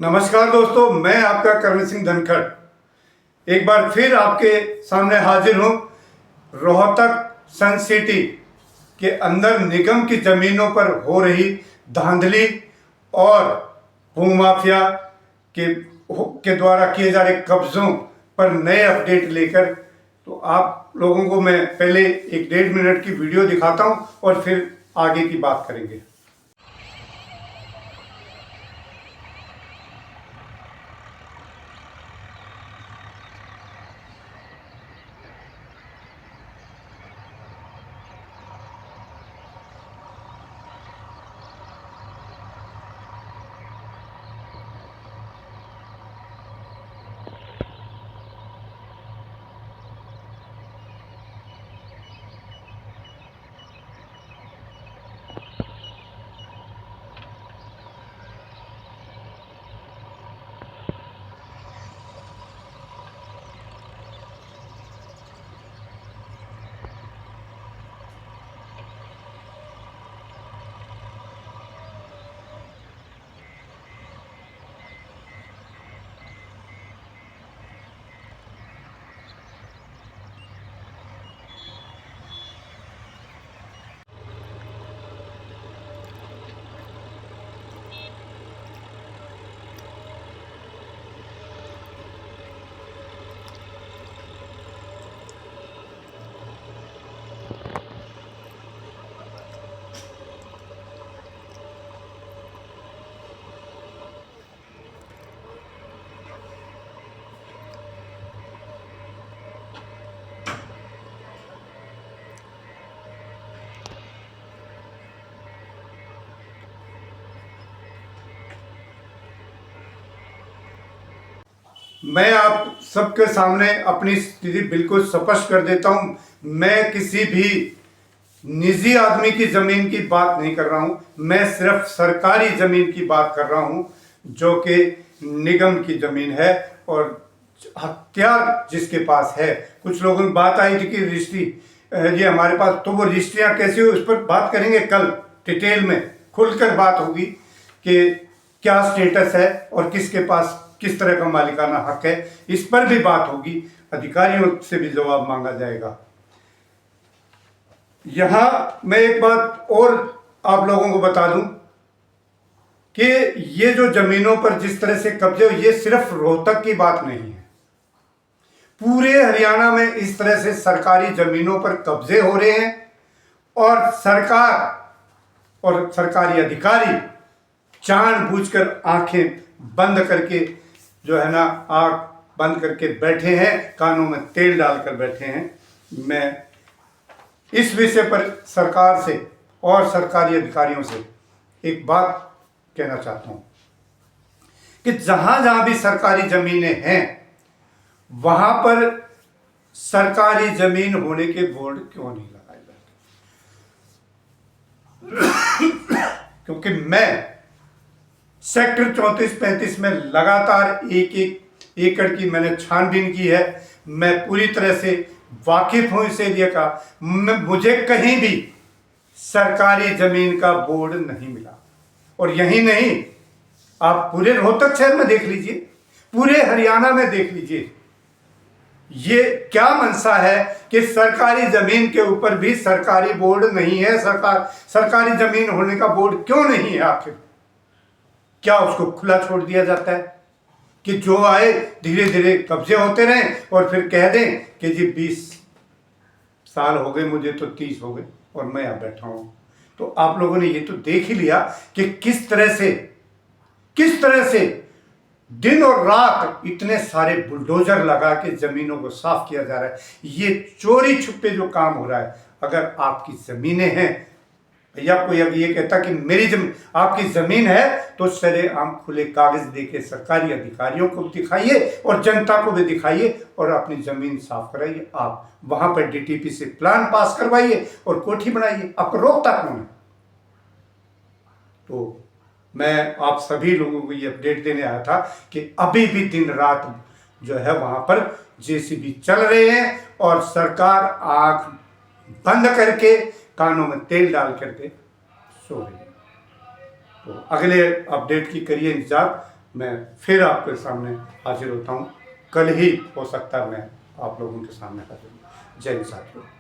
नमस्कार दोस्तों, मैं आपका करण सिंह धनखड़ एक बार फिर आपके सामने हाजिर हूँ। रोहतक सन सिटी के अंदर निगम की ज़मीनों पर हो रही धांधली और भूमाफिया के द्वारा किए जा रहे कब्जों पर नए अपडेट लेकर तो आप लोगों को मैं पहले एक 1.5 मिनट की वीडियो दिखाता हूँ और फिर आगे की बात करेंगे। मैं आप सबके सामने अपनी स्थिति बिल्कुल स्पष्ट कर देता हूं। मैं किसी भी निजी आदमी की ज़मीन की बात नहीं कर रहा हूं, मैं सिर्फ सरकारी ज़मीन की बात कर रहा हूं जो कि निगम की ज़मीन है और हथियार जिसके पास है। कुछ लोगों की बात आई थी कि रजिस्ट्री ये हमारे पास, तो वो रजिस्ट्रियाँ कैसी हो उस पर बात करेंगे कल। डिटेल में खुलकर बात होगी कि क्या स्टेटस है और किसके पास किस तरह का मालिकाना हक है, इस पर भी बात होगी। अधिकारियों से भी जवाब मांगा जाएगा। यहां मैं एक बात और आप लोगों को बता दूं कि ये जो जमीनों पर जिस तरह से कब्जे हो, ये सिर्फ रोहतक की बात नहीं है। पूरे हरियाणा में इस तरह से सरकारी जमीनों पर कब्जे हो रहे हैं और सरकार और सरकारी अधिकारी जानबूझकर आंखें बंद करके जो है ना, आंख बंद करके बैठे हैं, कानों में तेल डालकर बैठे हैं। मैं इस विषय पर सरकार से और सरकारी अधिकारियों से एक बात कहना चाहता हूं कि जहां जहां भी सरकारी जमीनें हैं वहां पर सरकारी जमीन होने के बोर्ड क्यों नहीं लगाए जाते? क्योंकि मैं सेक्टर 34-35 में लगातार एक एकड़ की मैंने छानबीन की है। मैं पूरी तरह से वाकिफ हूं इस एरिया का। मुझे कहीं भी सरकारी जमीन का बोर्ड नहीं मिला। और यही नहीं, आप पूरे रोहतक शहर में देख लीजिए, पूरे हरियाणा में देख लीजिए, ये क्या मंशा है कि सरकारी जमीन के ऊपर भी सरकारी बोर्ड नहीं है। सरकारी जमीन होने का बोर्ड क्यों नहीं है? आखिर क्या उसको खुला छोड़ दिया जाता है कि जो आए धीरे धीरे कब्जे होते रहें और फिर कह दें कि जी 20 साल हो गए, मुझे तो 30 हो गए और मैं यहां बैठा हूं। तो आप लोगों ने ये तो देख ही लिया कि किस तरह से दिन और रात इतने सारे बुलडोजर लगा के जमीनों को साफ किया जा रहा है। ये चोरी छुपे जो काम हो रहा है। अगर आपकी जमीनें हैं, भैया कोई अब ये कहता कि मेरी जमीन, आपकी जमीन है तो सरेआम खुले कागज देके सरकारी अधिकारियों को दिखाइए और जनता को भी दिखाइए और अपनी जमीन साफ कराइए। आप वहां पर डीटीपी से प्लान पास करवाइए और कोठी बनाइए। आपको रोकता कौन है? तो मैं आप सभी लोगों को ये अपडेट देने आया था कि अभी भी दिन रात जो है वहां पर जेसीबी चल रहे हैं और सरकार आंख बंद करके कानों में तेल डाल करके सो रही है। तो अगले अपडेट की करिए इंतजार। मैं फिर आपके सामने हाजिर होता हूँ। कल ही हो सकता है मैं आप लोगों के सामने हाजिर हूँ। जय हिंद साथियों।